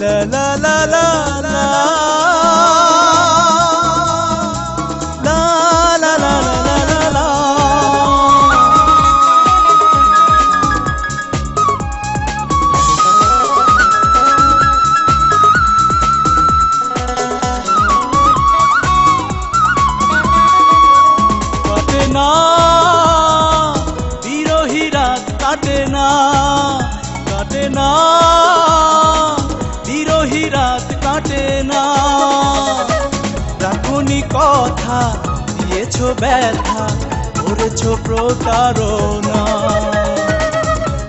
লা লা লা লা লা লা লা লা লা লা লা। কাটে না বিরহী রাত, কাটে না, কাটে না বিরহী রাত, কাটে না। রাখনি কথা, দিয়েছো ব্যথা, করেছো প্রতারণা।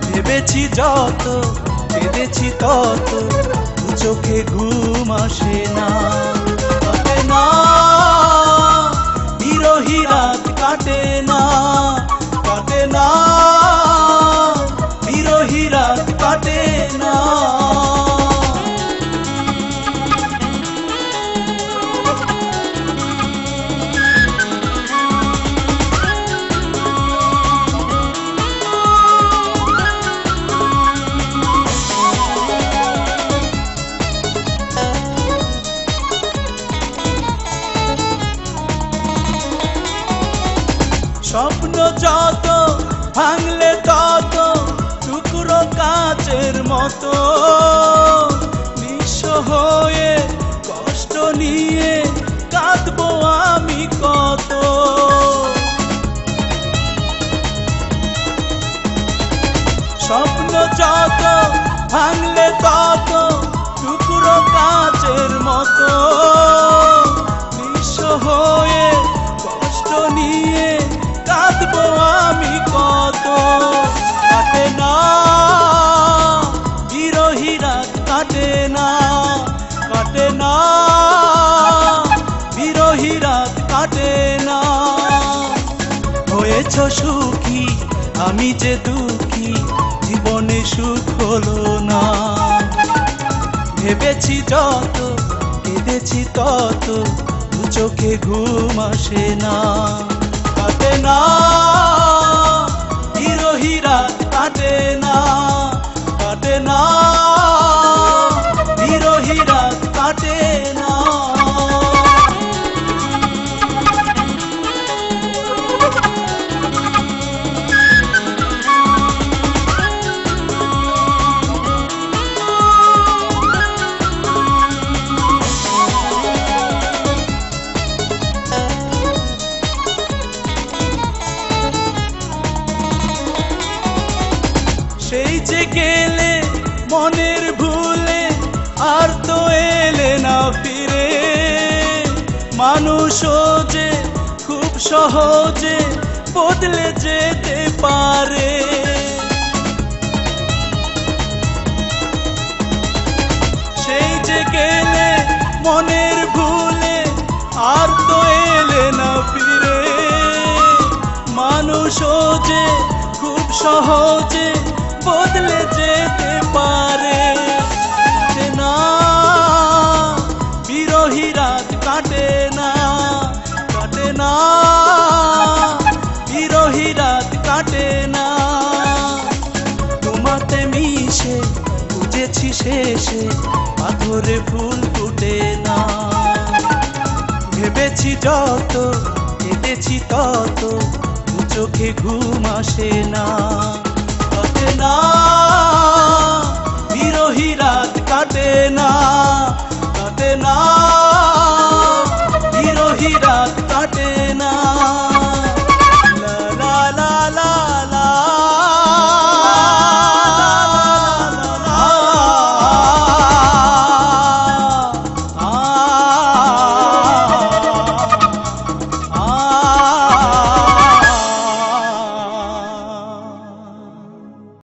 ভেবেছি যত, কেঁদেছি তত, দু চোখে ঘুম আসে না। কাটে না বিরহী রাত, কাটে না, কাটে না বিরহী রাত, কাটে না। স্বপ্ন যত ভাঙলে তত টুকরো কাচের মতো, নিঃস্ব হয়ে কষ্ট নিয়ে কাঁদবো আমি কত। স্বপ্ন যত ভাঙলে তত টুকরো কাচের মতো, নিঃস্ব হয়ে কষ্ট নিয়ে কাঁদবো আমি কত। কাটে না বিরহী রাত, কাটে না, কাটে না বিরহী রাত, কাটে না। হয়েছ সুখী, আমি যে দুঃখী, জীবনে সুখ হলো না। ভেবেছি যত, কেঁদেছি তত, দু চোখে ঘুম আসে না। কাটে না বিরহী রাত, কাটে না, কাটে না বিরহী রাত, কাটে না। সেই যে গেলে মনের ভুলে, আর তো এলে না ফিরে। মানুষও যে খুব সহজে বদলে যেতে পারে। সেই যে গেলে মনের ভুলে, আর তো এলে না ফিরে। মানুষও যে খুব সহজে বদলে যেতে পারে। কাটে না বিরহী রাত, কাটে না, কাটে না বিরহী রাত, কাটে না। তোমাতে মিশে বুঝেছি শেষে পাথরে ফুল ফুটে না। ভেবেছি যত, কেঁদেছি তত, দু চোখে ঘুম আসে না। কাটে না বিরহী রাত,